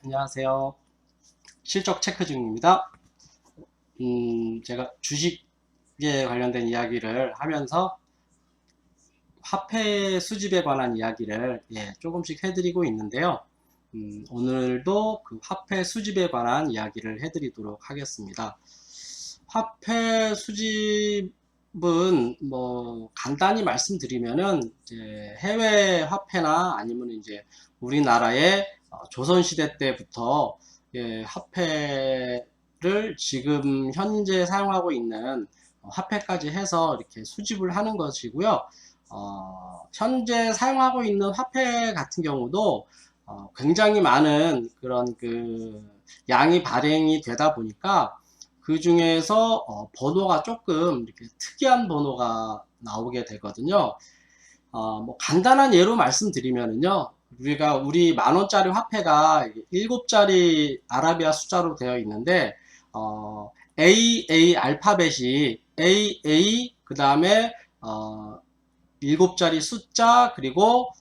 안녕하세요. 실적 체크 중입니다. 제가 주식에 관련된 이야기를 하면서 화폐 수집에 관한 이야기를 조금씩 해드리고 있는데요. 오늘도 그 화폐 수집에 관한 이야기를 해드리도록 하겠습니다. 화폐 수집은 뭐 간단히 말씀드리면은 이제 해외 화폐나 아니면 이제 우리나라의 조선시대 때부터 화폐를 지금 현재 사용하고 있는 화폐까지 해서 이렇게 수집을 하는 것이고요. 현재 사용하고 있는 화폐 같은 경우도 굉장히 많은 그런 그 양이 발행이 되다 보니까 그 중에서 번호가 조금 이렇게 특이한 번호가 나오게 되거든요. 뭐 간단한 예로 말씀드리면은요, 우리 10,000원짜리 화폐가 7자리 아라비아 숫자로 되어 있는데, AA 알파벳이 AA, 그 다음에, 7자리 숫자, 그리고,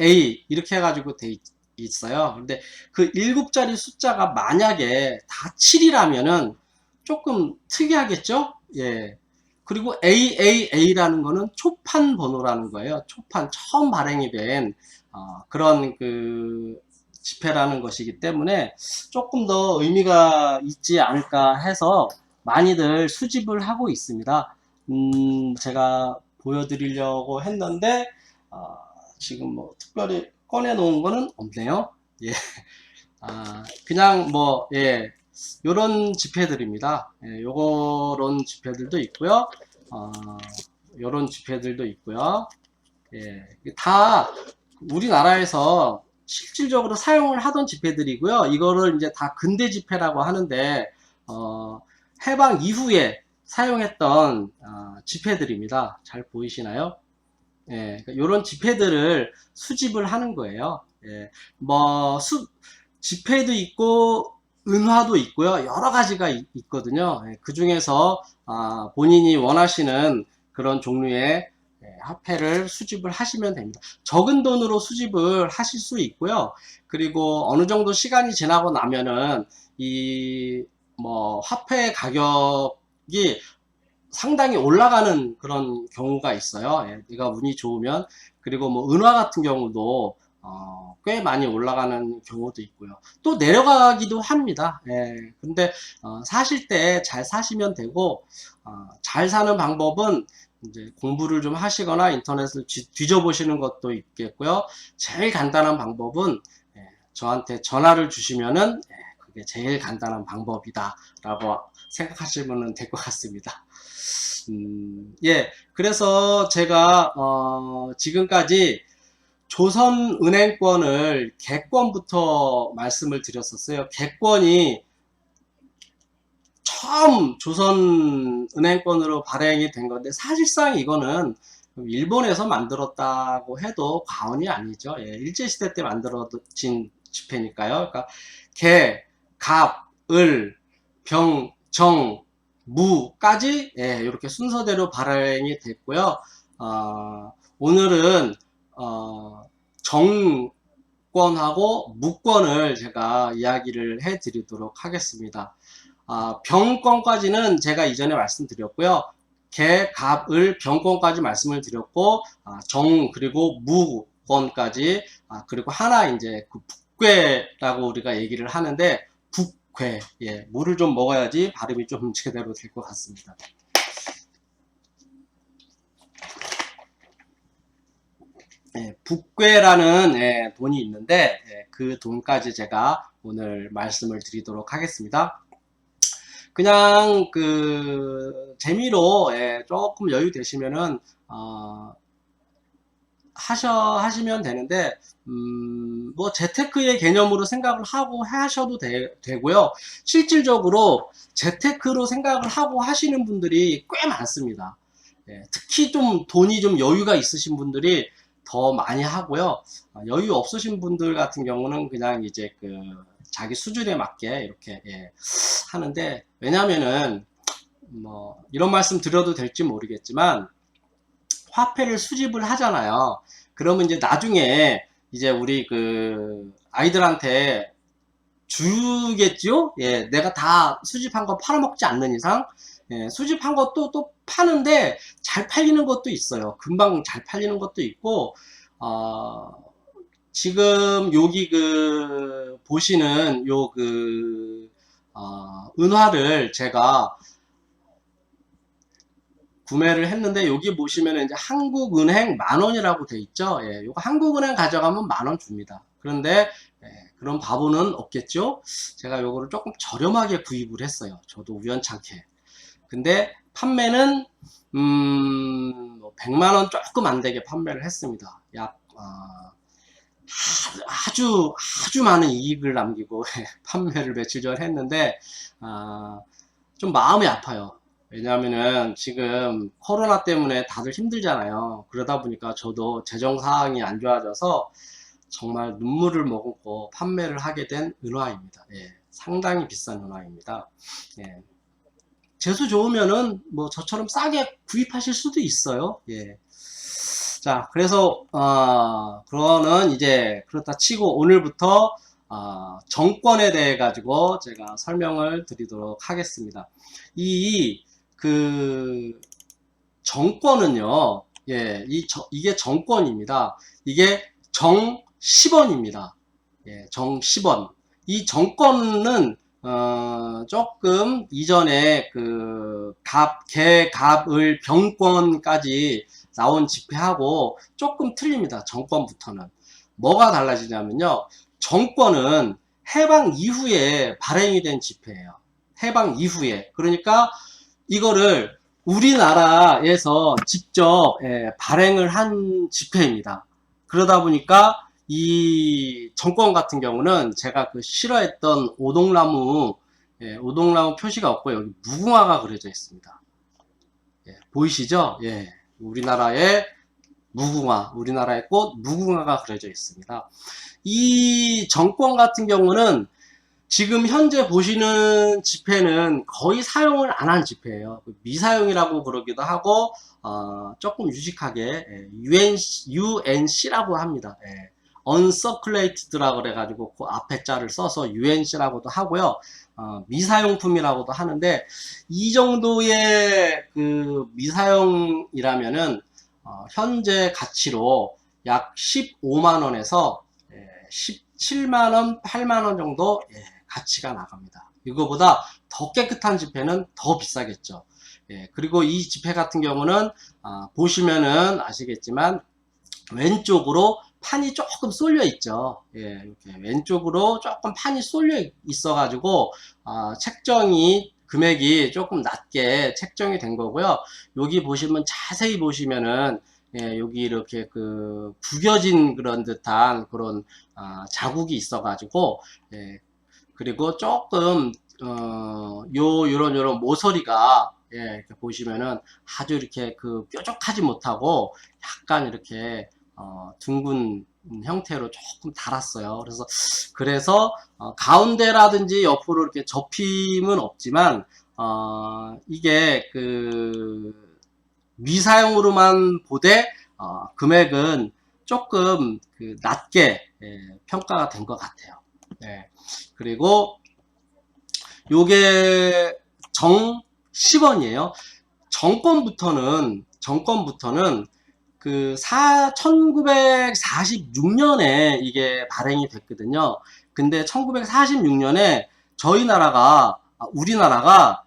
A, 이렇게 해가지고 돼 있어요. 근데 그 7자리 숫자가 만약에 다 7이라면은 조금 특이하겠죠? 예. 그리고 AAA라는 거는 초판 번호라는 거예요. 초판, 처음 발행이 된 그런 그 지폐라는 것이기 때문에 조금 더 의미가 있지 않을까 해서 많이들 수집을 하고 있습니다. 제가 보여드리려고 했는데 지금 뭐 특별히 꺼내 놓은 거는 없네요. 예. 그냥 뭐, 요런 지폐들입니다. 요런 지폐들도 있고요. 요런 지폐들도 있고요. 다 우리나라에서 실질적으로 사용을 하던 지폐들이고요. 이거를 이제 다 근대 지폐라고 하는데, 해방 이후에 사용했던 지폐들입니다. 잘 보이시나요? 요런 지폐들을 수집을 하는 거예요. 뭐, 지폐도 있고, 은화도 있고요. 여러 가지가 있거든요. 그 중에서, 본인이 원하시는 그런 종류의 화폐를 수집을 하시면 됩니다. 적은 돈으로 수집을 하실 수 있고요. 그리고 어느 정도 시간이 지나고 나면은, 뭐, 화폐 가격이 상당히 올라가는 그런 경우가 있어요. 내가 운이 좋으면. 그리고 뭐 은화 같은 경우도 꽤 많이 올라가는 경우도 있고요. 또 내려가기도 합니다. 근데 사실 때 잘 사시면 되고 잘 사는 방법은 이제 공부를 좀 하시거나 인터넷을 뒤져보시는 것도 있겠고요. 제일 간단한 방법은 저한테 전화를 주시면은 그게 제일 간단한 방법이다라고 생각하시면 될 것 같습니다. 그래서 제가, 지금까지 조선은행권을 객권부터 말씀을 드렸었어요. 객권이 처음 조선은행권으로 발행이 된 건데, 사실상 이거는 일본에서 만들었다고 해도 과언이 아니죠. 일제시대 때 만들어진 지폐니까요. 그러니까, 개, 갑, 을, 병, 정, 무까지 이렇게 순서대로 발행이 됐고요. 오늘은 정권하고 무권을 제가 이야기를 해드리도록 하겠습니다. 병권까지는 제가 이전에 말씀드렸고요. 개, 갑, 을, 병권까지 말씀을 드렸고 그리고 무권까지 그리고 하나 이제 그 북괴라고 우리가 얘기를 하는데 북괴, 물을 좀 먹어야지 발음이 좀 제대로 될 것 같습니다. 북괴라는 돈이 있는데 그 돈까지 제가 오늘 말씀을 드리도록 하겠습니다. 그냥 그 재미로 조금 여유 되시면은 하시면 되는데 뭐 재테크의 개념으로 생각을 하고 하셔도 되고요. 실질적으로 재테크로 생각을 하고 하시는 분들이 꽤 많습니다. 특히 좀 돈이 좀 여유가 있으신 분들이 더 많이 하고요. 여유 없으신 분들 같은 경우는 그냥 이제 그 자기 수준에 맞게 이렇게 하는데, 왜냐면은 뭐 이런 말씀 드려도 될지 모르겠지만 화폐를 수집을 하잖아요. 그러면 이제 나중에 이제 우리 그 아이들한테 주겠죠? 예, 내가 다 수집한 거 팔아먹지 않는 이상, 예, 수집한 것도 또 파는데 잘 팔리는 것도 있어요. 금방 잘 팔리는 것도 있고, 어, 지금 여기 그 보시는 요 그 은화를 제가 구매를 했는데 여기 보시면 이제 한국은행 10,000원이라고 돼 있죠. 예, 요거 한국은행 가져가면 10,000원 줍니다. 그런데 예, 그런 바보는 없겠죠. 제가 요거를 조금 저렴하게 구입을 했어요. 저도 우연찮게. 근데 판매는 100만원 조금 안 되게 판매를 했습니다. 약 아주 많은 이익을 남기고 판매를 며칠 전에 했는데 좀 마음이 아파요. 왜냐하면은 지금 코로나 때문에 다들 힘들잖아요. 그러다 보니까 저도 재정 상황이 안 좋아져서 정말 눈물을 머금고 판매를 하게 된 은화입니다. 예, 상당히 비싼 은화입니다. 예, 재수 좋으면은 뭐 저처럼 싸게 구입하실 수도 있어요. 예. 자, 그래서 그거는 이제 그렇다 치고 오늘부터 정권에 대해 가지고 제가 설명을 드리도록 하겠습니다. 그 정권은요, 예, 이게 정권입니다. 이게 정 10원입니다. 예, 정 10원. 이 정권은 조금 이전에 그 개, 갑을 병권까지 나온 지폐하고 조금 틀립니다. 정권부터는. 뭐가 달라지냐면요. 정권은 해방 이후에 발행이 된 지폐예요. 해방 이후에. 그러니까 이거를 우리나라에서 직접 발행을 한 지폐입니다. 그러다 보니까 이 정권 같은 경우는 제가 그 싫어했던 오동나무, 오동나무 표시가 없고 여기 무궁화가 그려져 있습니다. 예, 보이시죠? 예, 우리나라의 무궁화, 우리나라의 꽃 무궁화가 그려져 있습니다. 이 정권 같은 경우는 지금 현재 보시는 지폐는 거의 사용을 안 한 지폐예요. 미사용이라고 그러기도 하고 조금 유식하게 UNC라고 합니다. uncirculated라고 그래가지고 그 앞에 자를 써서 UNC라고도 하고요. 미사용품이라고도 하는데 이 정도의 그 미사용이라면은 현재 가치로 약 15만원에서 17만원, 8만원 정도 가치가 나갑니다. 이거보다 더 깨끗한 지폐는 더 비싸겠죠. 그리고 이 지폐 같은 경우는 보시면은 아시겠지만 왼쪽으로 판이 조금 쏠려 있죠. 이렇게 왼쪽으로 조금 판이 쏠려 있어 가지고 책정이 금액이 조금 낮게 책정이 된 거고요. 여기 보시면 자세히 보시면은 여기 이렇게 그 구겨진 그런 듯한 그런 자국이 있어 가지고 그리고 조금 요런 모서리가 이렇게 보시면은 아주 이렇게 그 뾰족하지 못하고 약간 이렇게 둥근 형태로 조금 달았어요. 그래서 가운데라든지 옆으로 이렇게 접힘은 없지만 이게 그 미사용으로만 보되 금액은 조금 그 낮게 평가가 된 것 같아요. 그리고 요게 정 10원이에요. 정권부터는 그 1946년에 이게 발행이 됐거든요. 근데 1946년에 저희 나라가 우리나라가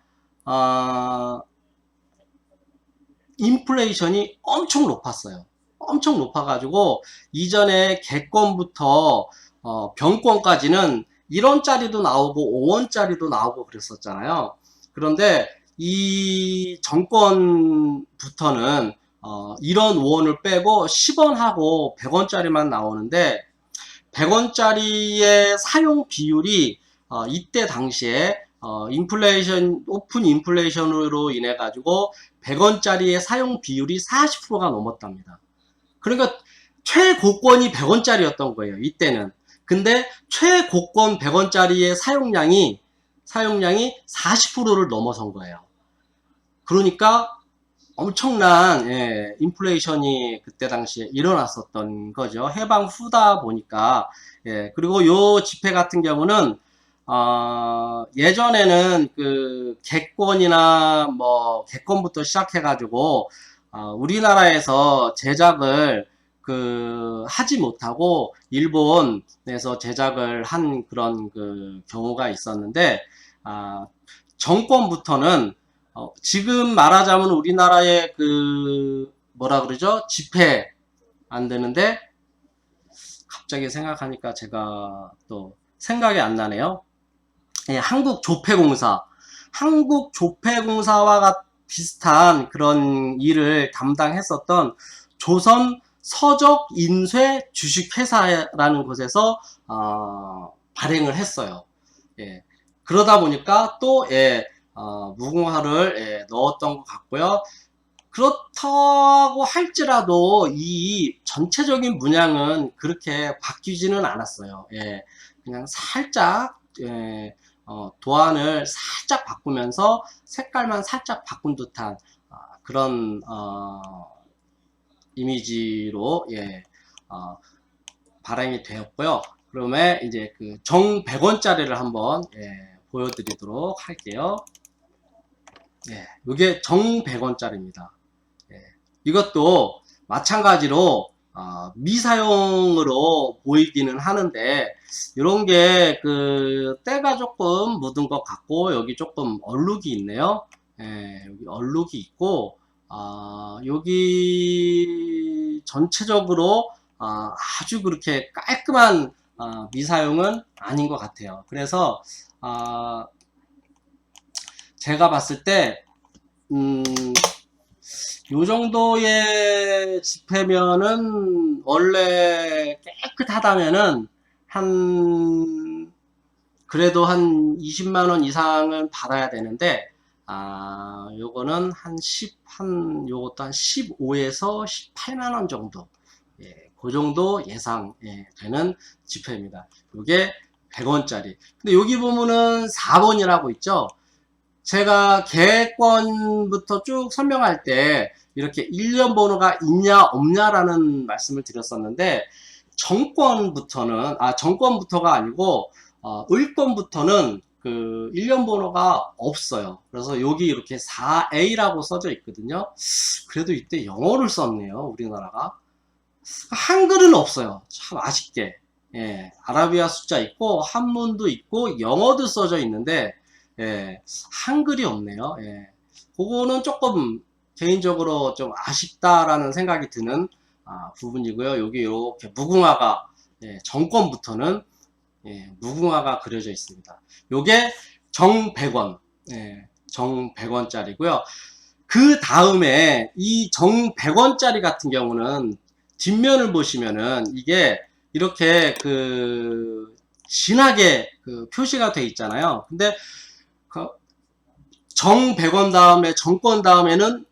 인플레이션이 엄청 높았어요. 엄청 높아가지고 이전에 개권부터 병권까지는 1원짜리도 나오고 5원짜리도 나오고 그랬었잖아요. 그런데 이 정권부터는 1원, 5원을 빼고 10원하고 100원짜리만 나오는데 100원짜리의 사용 비율이 이때 당시에 오픈 인플레이션으로 인해 가지고 100원짜리의 사용 비율이 40%가 넘었답니다. 그러니까 최고권이 100원짜리였던 거예요. 이때는. 근데 최고권 100원짜리의 사용량이 40%를 넘어선 거예요. 그러니까 엄청난 인플레이션이 그때 당시에 일어났었던 거죠. 해방 후다 보니까. 그리고 요 지폐 같은 경우는 예전에는 그 개권이나 뭐 개권부터 시작해가지고 우리나라에서 제작을 하지 못하고 일본에서 제작을 한 그런 그 경우가 있었는데 정권부터는 지금 말하자면 우리나라의 뭐라 그러죠? 집회 안 되는데 갑자기 생각하니까 제가 또 생각이 안 나네요. 예, 한국조폐공사와 비슷한 그런 일을 담당했었던 조선 서적인쇄 주식회사라는 곳에서 발행을 했어요. 예, 그러다 보니까 또 무궁화를 넣었던 것 같고요. 그렇다고 할지라도 이 전체적인 문양은 그렇게 바뀌지는 않았어요. 예, 그냥 살짝 도안을 살짝 바꾸면서 색깔만 살짝 바꾼 듯한 그런 이미지로 발행이 되었고요. 그러면 이제 그 정 100원짜리를 한번 보여드리도록 할게요. 이게 정 100원짜리입니다. 이것도 마찬가지로 미사용으로 보이기는 하는데 이런 게 때가 조금 묻은 것 같고 여기 조금 얼룩이 있네요. 여기 얼룩이 있고 여기 전체적으로 아주 그렇게 깔끔한 미사용은 아닌 것 같아요. 그래서 제가 봤을 때 요 정도의 지폐면은 원래 깨끗하다면은 그래도 한 20만원 이상은 받아야 되는데 요거는 요것도 한 15에서 18만원 정도 그 정도 예상 되는 지폐입니다. 요게 100원짜리. 근데 여기 보면은 4번이라고 있죠. 제가 계획권부터 쭉 설명할 때 이렇게 일련 번호가 있냐 없냐라는 말씀을 드렸었는데 정권부터가 아니고 을권부터는 그 일련 번호가 없어요. 그래서 여기 이렇게 4A라고 써져 있거든요. 그래도 이때 영어를 썼네요, 우리나라가. 한글은 없어요. 참 아쉽게. 아라비아 숫자 있고 한문도 있고 영어도 써져 있는데 한글이 없네요. 그거는 조금 개인적으로 좀 아쉽다라는 생각이 드는 부분이고요. 여기 이렇게 무궁화가 정권부터는 무궁화가 그려져 있습니다. 요게 정 100원, 정 100원짜리고요. 그 다음에 이 정 100원짜리 같은 경우는 뒷면을 보시면은 이게 이렇게 진하게 표시가 돼 있잖아요. 근데 정 100원 다음에 정권 다음에는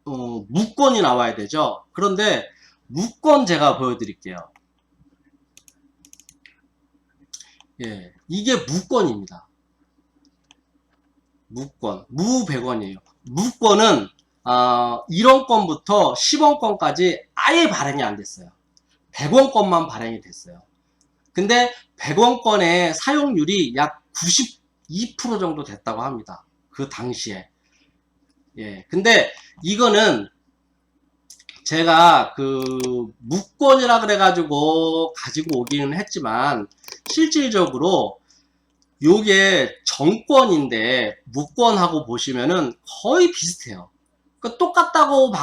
무권이 나와야 되죠. 그런데 무권 제가 보여드릴게요. 이게 무권입니다. 무권, 무 100원이에요. 무권은 1원권부터 10원권까지 아예 발행이 안 됐어요. 100원권만 발행이 됐어요. 근데 100원권의 사용률이 약 92% 정도 됐다고 합니다. 그 당시에. 근데 이거는 제가 무권이라 그래가지고 가지고 오기는 했지만 실질적으로 요게 정권인데 무권하고 보시면은 거의 비슷해요. 똑같다고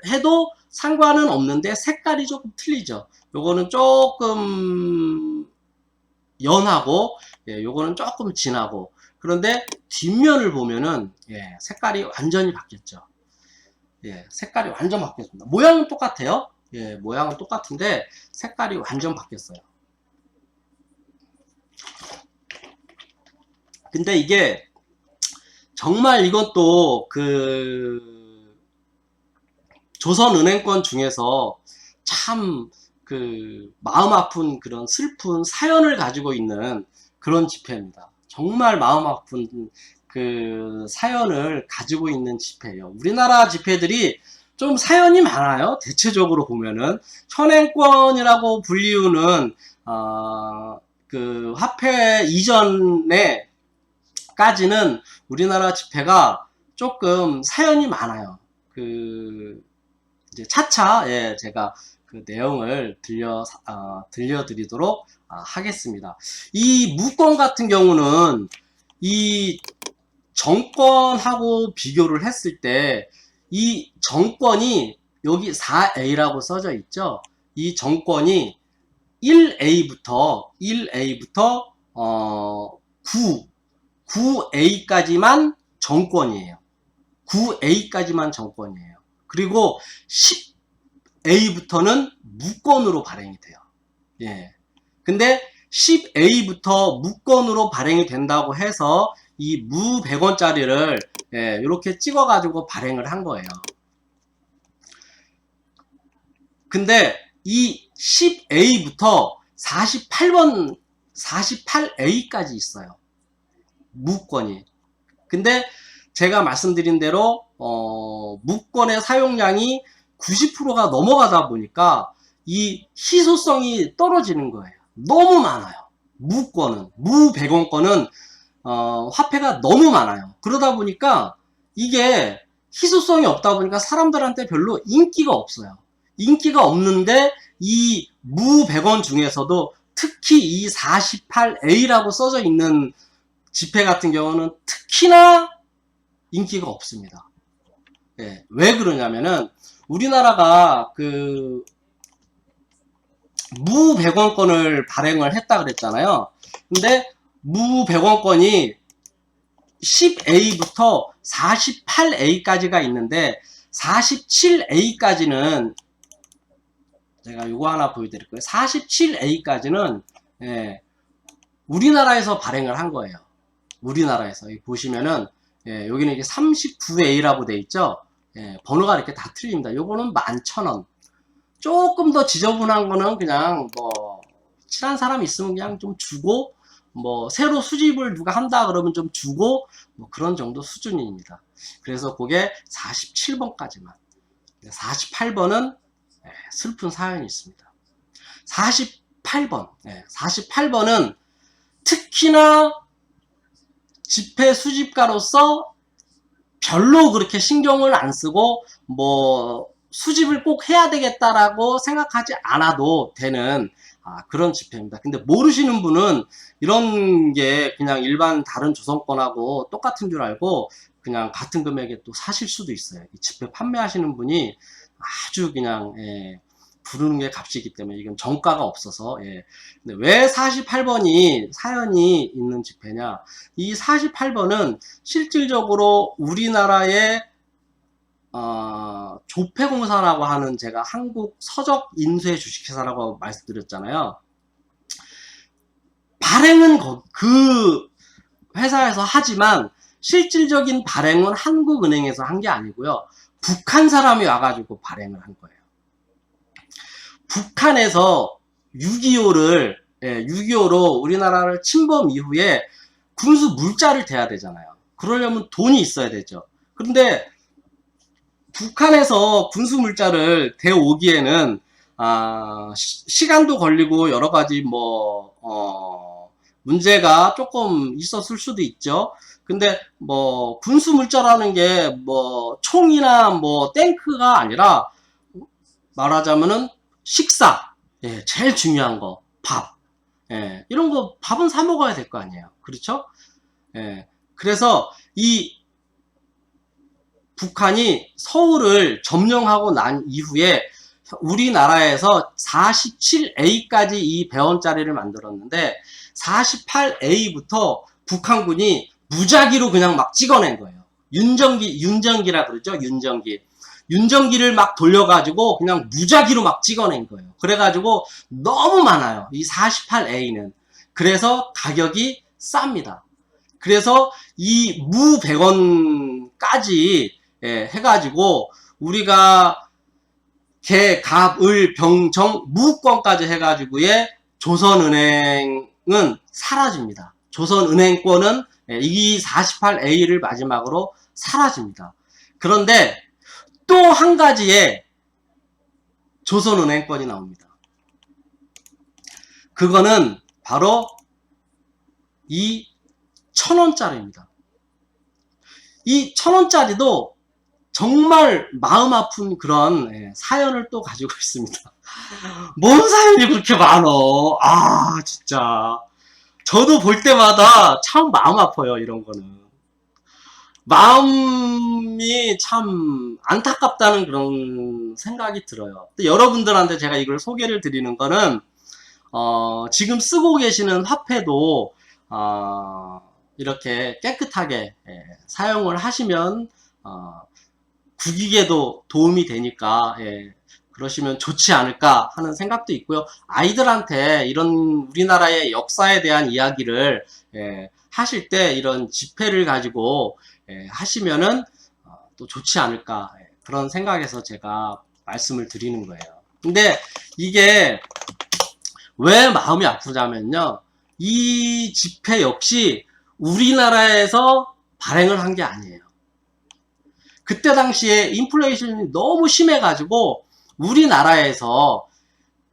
해도 상관은 없는데 색깔이 조금 틀리죠. 요거는 조금 연하고 요거는 조금 진하고 그런데 뒷면을 보면은 색깔이 완전히 바뀌었죠. 색깔이 완전 바뀌었습니다. 모양은 똑같아요. 모양은 똑같은데 색깔이 완전 바뀌었어요. 근데 이게 정말 이것도 조선은행권 중에서 참 마음 아픈 그런 슬픈 사연을 가지고 있는 그런 지폐입니다. 정말 마음 아픈 사연을 가지고 있는 지폐예요. 우리나라 지폐들이 좀 사연이 많아요. 대체적으로 보면은 현행권이라고 불리우는 그 화폐 이전에까지는 우리나라 지폐가 조금 사연이 많아요. 그 이제 차차 예, 제가 그 내용을 들려드리도록 하겠습니다. 이 무권 같은 경우는 이 정권하고 비교를 했을 때 이 정권이 여기 4A라고 써져 있죠. 이 정권이 1A부터 9A까지만 정권이에요. 9A까지만 정권이에요. 그리고 10A부터는 무권으로 발행이 돼요. 예. 근데 10A부터 무권으로 발행이 된다고 해서 이 무 100원짜리를 예, 이렇게 찍어가지고 발행을 한 거예요. 근데 이 10A부터 48A까지 있어요. 무권이. 근데 제가 말씀드린 대로 무권의 사용량이 90%가 넘어가다 보니까 이 희소성이 떨어지는 거예요. 너무 많아요. 무권은, 무 100원권은 화폐가 너무 많아요. 그러다 보니까 이게 희소성이 없다 보니까 사람들한테 별로 인기가 없어요. 인기가 없는데 이 무 100원 중에서도 특히 이 48A라고 써져 있는 지폐 같은 경우는 특히나 인기가 없습니다. 예, 왜 그러냐면은 우리나라가 그 무 100원권을 발행을 했다 그랬잖아요. 근데 무 100원권이 10A부터 48A까지가 있는데 47A까지는 제가 이거 하나 보여드릴 거예요. 47A까지는 예, 우리나라에서 발행을 한 거예요. 우리나라에서 보시면은 예, 여기는 이게 39A라고 돼 있죠. 예, 번호가 이렇게 다 틀립니다. 요거는 11,000원. 조금 더 지저분한 거는 그냥 뭐 친한 사람 있으면 그냥 좀 주고 뭐 새로 수집을 누가 한다 그러면 좀 주고 뭐 그런 정도 수준입니다. 그래서 그게 47번까지만. 48번은 슬픈 사연이 있습니다. 48번. 48번은 특히나 지폐 수집가로서 별로 그렇게 신경을 안 쓰고 뭐 수집을 꼭 해야 되겠다라고 생각하지 않아도 되는 그런 지폐입니다. 근데 모르시는 분은 이런 게 그냥 일반 다른 조선권하고 똑같은 줄 알고 그냥 같은 금액에 또 사실 수도 있어요. 이 지폐 판매하시는 분이 아주 그냥 부르는 게 값이기 때문에 이건 정가가 없어서 근데 왜 48번이 사연이 있는 지폐냐, 이 48번은 실질적으로 우리나라의 조폐공사라고 하는, 제가 한국 서적 인쇄 주식회사라고 말씀드렸잖아요. 발행은 그 회사에서 하지만 실질적인 발행은 한국은행에서 한 게 아니고요. 북한 사람이 와가지고 발행을 한 거예요. 북한에서 6.25로 우리나라를 침범 이후에 군수 물자를 대야 되잖아요. 그러려면 돈이 있어야 되죠. 그런데 북한에서 군수 물자를 대오기에는 시간도 걸리고 여러 가지 문제가 조금 있었을 수도 있죠. 근데 군수 물자라는 게 총이나 탱크가 아니라 말하자면은 식사, 제일 중요한 거 밥, 이런 거 밥은 사 먹어야 될 거 아니에요. 그렇죠? 그래서 이 북한이 서울을 점령하고 난 이후에 우리나라에서 47A까지 이 100원짜리를 만들었는데 48A부터 북한군이 무작위로 그냥 막 찍어낸 거예요. 윤전기라 그러죠. 윤전기를 막 돌려가지고 그냥 무작위로 막 찍어낸 거예요. 그래가지고 너무 많아요. 이 48A는. 그래서 가격이 쌉니다. 그래서 이 무 100원까지 해가지고 우리가 개, 갑, 을, 병, 정, 무권까지 해가지고의 조선은행은 사라집니다. 조선은행권은 이 48A를 마지막으로 사라집니다. 그런데 또 한 가지의 조선은행권이 나옵니다. 그거는 바로 이 1,000원짜리입니다. 이 1,000원짜리도 정말 마음 아픈 그런 사연을 또 가지고 있습니다. 뭔 사연이 그렇게 많어? 아, 진짜. 저도 볼 때마다 참 마음 아파요, 이런 거는. 마음이 참 안타깝다는 그런 생각이 들어요. 또 여러분들한테 제가 이걸 소개를 드리는 거는, 지금 쓰고 계시는 화폐도, 이렇게 깨끗하게 사용을 하시면, 국익에도 도움이 되니까, 그러시면 좋지 않을까 하는 생각도 있고요. 아이들한테 이런 우리나라의 역사에 대한 이야기를 하실 때 이런 지폐를 가지고 하시면은 또 좋지 않을까, 그런 생각에서 제가 말씀을 드리는 거예요. 근데 이게 왜 마음이 아프냐면요, 이 지폐 역시 우리나라에서 발행을 한 게 아니에요. 그때 당시에 인플레이션이 너무 심해가지고 우리나라에서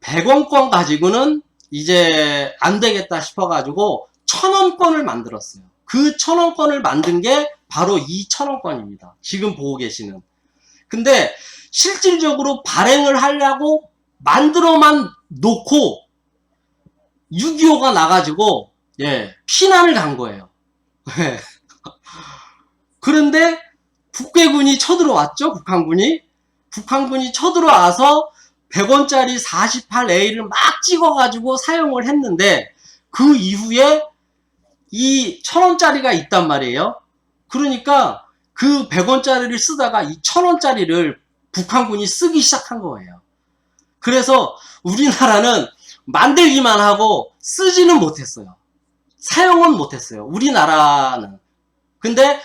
100원권 가지고는 이제 안 되겠다 싶어가지고 1,000원권을 만들었어요. 그 1,000원권을 만든 게 바로 이 1,000원권입니다. 지금 보고 계시는. 근데 실질적으로 발행을 하려고 만들어만 놓고 6.25가 나가지고 피난을 간 거예요. 그런데 북괴군이 쳐들어왔죠. 북한군이 쳐들어와서 100원짜리 48A를 막 찍어가지고 사용을 했는데, 그 이후에 이 1,000원짜리가 있단 말이에요. 그러니까 그 100원짜리를 쓰다가 이 1,000원짜리를 북한군이 쓰기 시작한 거예요. 그래서 우리나라는 만들기만 하고 쓰지는 못했어요. 사용은 못했어요, 우리나라는. 근데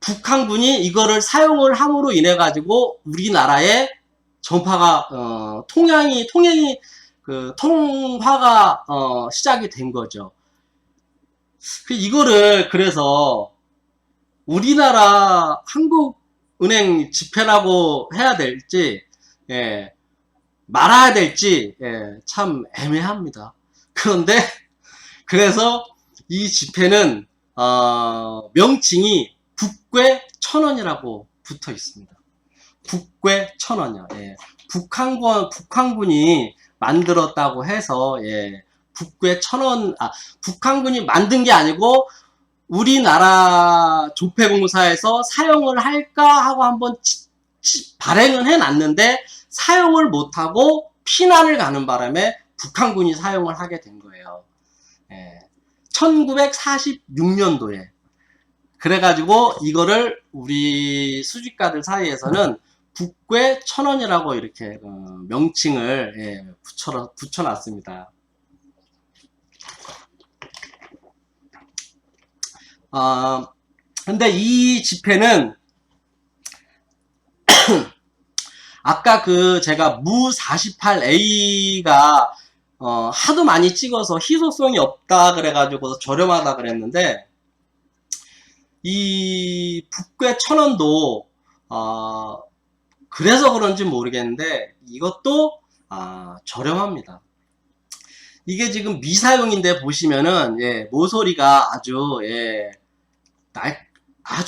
북한군이 이거를 사용을 함으로 인해 가지고 우리나라의 전파가 통화가 시작이 된 거죠. 이거를 그래서 우리나라 한국은행 지폐라고 해야 될지 말아야 될지 참 애매합니다. 그런데 그래서 이 지폐는 명칭이 북괴 1,000원이라고 붙어 있습니다. 북괴 1,000원이요. 북한군이 만들었다고 해서 북괴 1,000원, 북한군이 만든 게 아니고 우리나라 조폐공사에서 사용을 할까 하고 한번 발행을 해놨는데 사용을 못하고 피난을 가는 바람에 북한군이 사용을 하게 된 거예요. 1946년도에. 그래가지고 이거를 우리 수집가들 사이에서는 북괴 1,000원이라고 이렇게 명칭을 붙여놨습니다. 근데 이 지폐는 아까 제가 무 48A가 하도 많이 찍어서 희소성이 없다 그래가지고 저렴하다 그랬는데, 이 북괴 1,000원도 그래서 그런지 모르겠는데 이것도 저렴합니다. 이게 지금 미사용인데 보시면은 모서리가 아주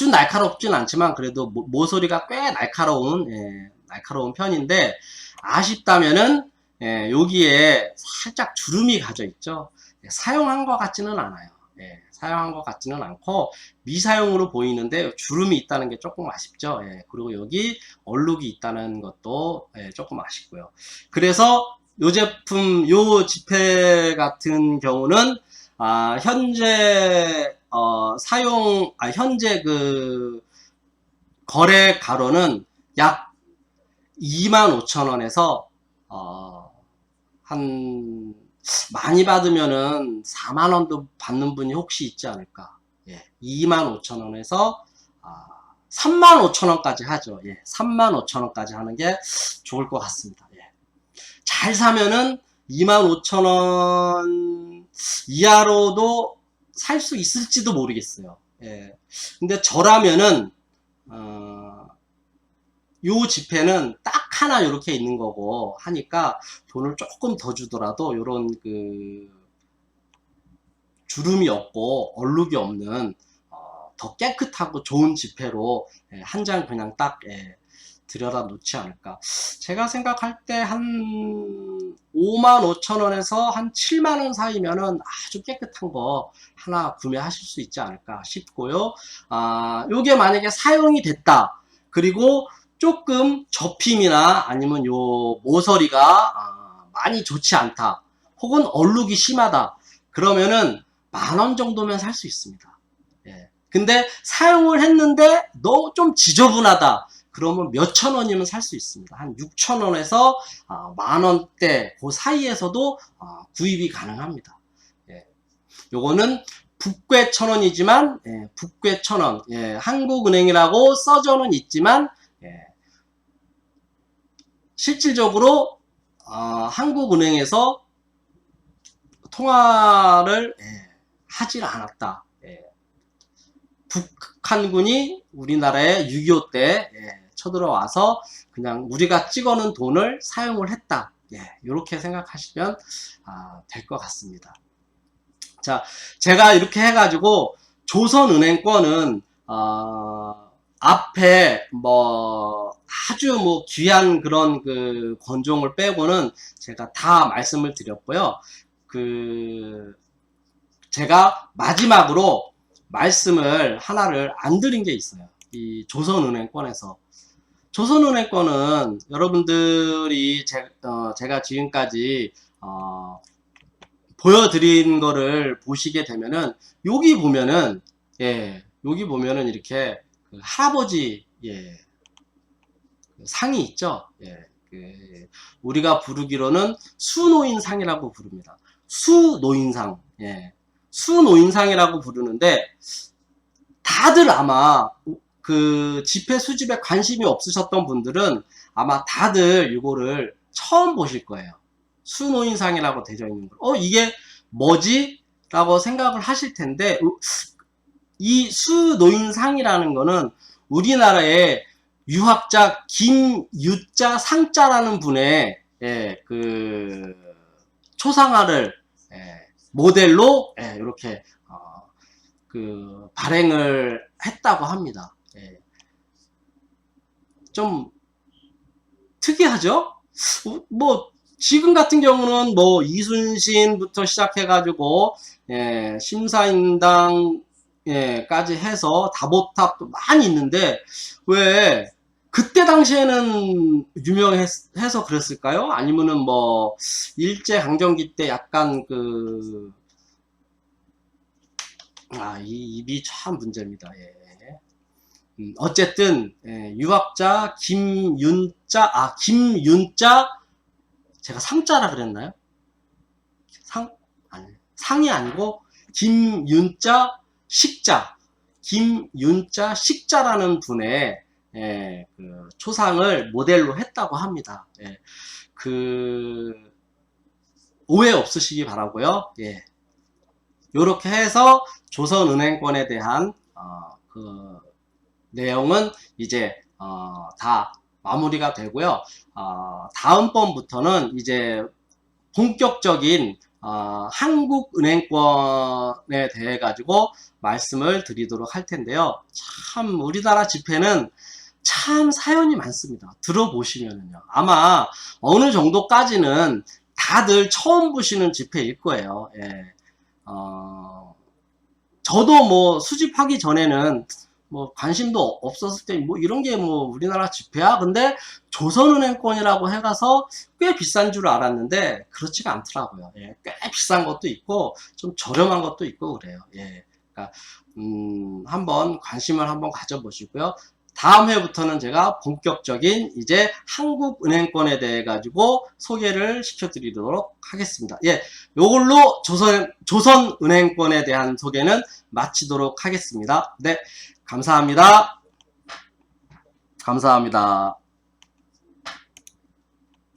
날카롭진 않지만 그래도 모서리가 꽤 날카로운 편인데, 아쉽다면은 여기에 살짝 주름이 가져 있죠. 사용한 것 같지는 않아요. 사용한 것 같지는 않고 미사용으로 보이는데 주름이 있다는 게 조금 아쉽죠. 그리고 여기 얼룩이 있다는 것도 조금 아쉽고요. 그래서 요 제품, 요 지폐 같은 경우는 현재 현재 거래 가로는 약 25,000원에서 한 많이 받으면은 4만원도 받는 분이 혹시 있지 않을까. 25,000원에서 35,000원까지 하죠. 35,000원까지 하는 게 좋을 것 같습니다. 잘 사면은 25,000원 이하로도 살 수 있을지도 모르겠어요. 근데 저라면은 요 지폐는 딱 하나 이렇게 있는 거고 하니까 돈을 조금 더 주더라도 요런 주름이 없고 얼룩이 없는 더 깨끗하고 좋은 지폐로 한 장 그냥 딱 들여다 놓지 않을까. 제가 생각할 때 한 55,000원에서 한 7만원 사이면은 아주 깨끗한 거 하나 구매하실 수 있지 않을까 싶고요. 요게 만약에 사용이 됐다. 그리고 조금 접힘이나 아니면 요 모서리가 많이 좋지 않다. 혹은 얼룩이 심하다. 그러면은 10,000원 정도면 살 수 있습니다. 예. 근데 사용을 했는데 너 좀 지저분하다. 그러면 몇천 원이면 살 수 있습니다. 한 6,000원에서 10,000원대 그 사이에서도 구입이 가능합니다. 예. 요거는 북괴 1,000원이지만 북괴 1,000원 한국은행이라고 써져는 있지만 실질적으로 한국은행에서 통화를 하질 않았다. 북한군이 우리나라에 6.25 때 쳐들어와서 그냥 우리가 찍어놓은 돈을 사용을 했다. 이렇게 생각하시면 될 것 같습니다. 자, 제가 이렇게 해가지고 조선은행권은 앞에 뭐 아주 뭐 귀한 그런 그 권종을 빼고는 제가 다 말씀을 드렸고요. 제가 마지막으로 말씀을 하나를 안 드린 게 있어요. 이 조선은행권에서. 조선은행권은 여러분들이 제가 지금까지 보여드린 거를 보시게 되면은 여기 보면은 여기 보면은 이렇게 그 할아버지 상이 있죠. 우리가 부르기로는 수노인상이라고 부릅니다. 수노인상. 수노인상이라고 부르는데 다들 아마 그 지폐 수집에 관심이 없으셨던 분들은 아마 다들 이거를 처음 보실 거예요. 수노인상이라고 되어 있는 걸. 이게 뭐지? 라고 생각을 하실 텐데 이 수노인상이라는 거는 우리나라의 유학자 김유자 상자라는 분의 그 초상화를 모델로 이렇게 그 발행을 했다고 합니다. 좀 특이하죠? 뭐 지금 같은 경우는 뭐 이순신부터 시작해가지고 심사인당까지 해서 다보탑도 많이 있는데 왜 그때 당시에는 유명해서 그랬을까요? 아니면은 뭐 일제강점기 때 약간 이 입이 참 문제입니다. 어쨌든 유학자 김윤자 제가 상자라 그랬나요? 상이 아니고 김윤자 식자라는 분의 그 초상을 모델로 했다고 합니다. 오해 없으시기 바라고요. 요렇게 해서 조선은행권에 대한 그 내용은 이제 다 마무리가 되고요. 다음번부터는 이제 본격적인 한국은행권에 대해 가지고 말씀을 드리도록 할 텐데요. 참 우리나라 지폐는 참 사연이 많습니다. 들어보시면은요. 아마 어느 정도까지는 다들 처음 보시는 지폐일 거예요. 저도 뭐 수집하기 전에는 뭐 관심도 없었을 때 뭐 이런 게 뭐 우리나라 지폐야? 근데 조선은행권이라고 해가서 꽤 비싼 줄 알았는데 그렇지가 않더라고요. 꽤 비싼 것도 있고 좀 저렴한 것도 있고 그래요. 그러니까 한번 관심을 한번 가져보시고요. 다음 회부터는 제가 본격적인 이제 한국은행권에 대해 가지고 소개를 시켜드리도록 하겠습니다. 요걸로 조선은행권에 대한 소개는 마치도록 하겠습니다. 네, 감사합니다. 감사합니다.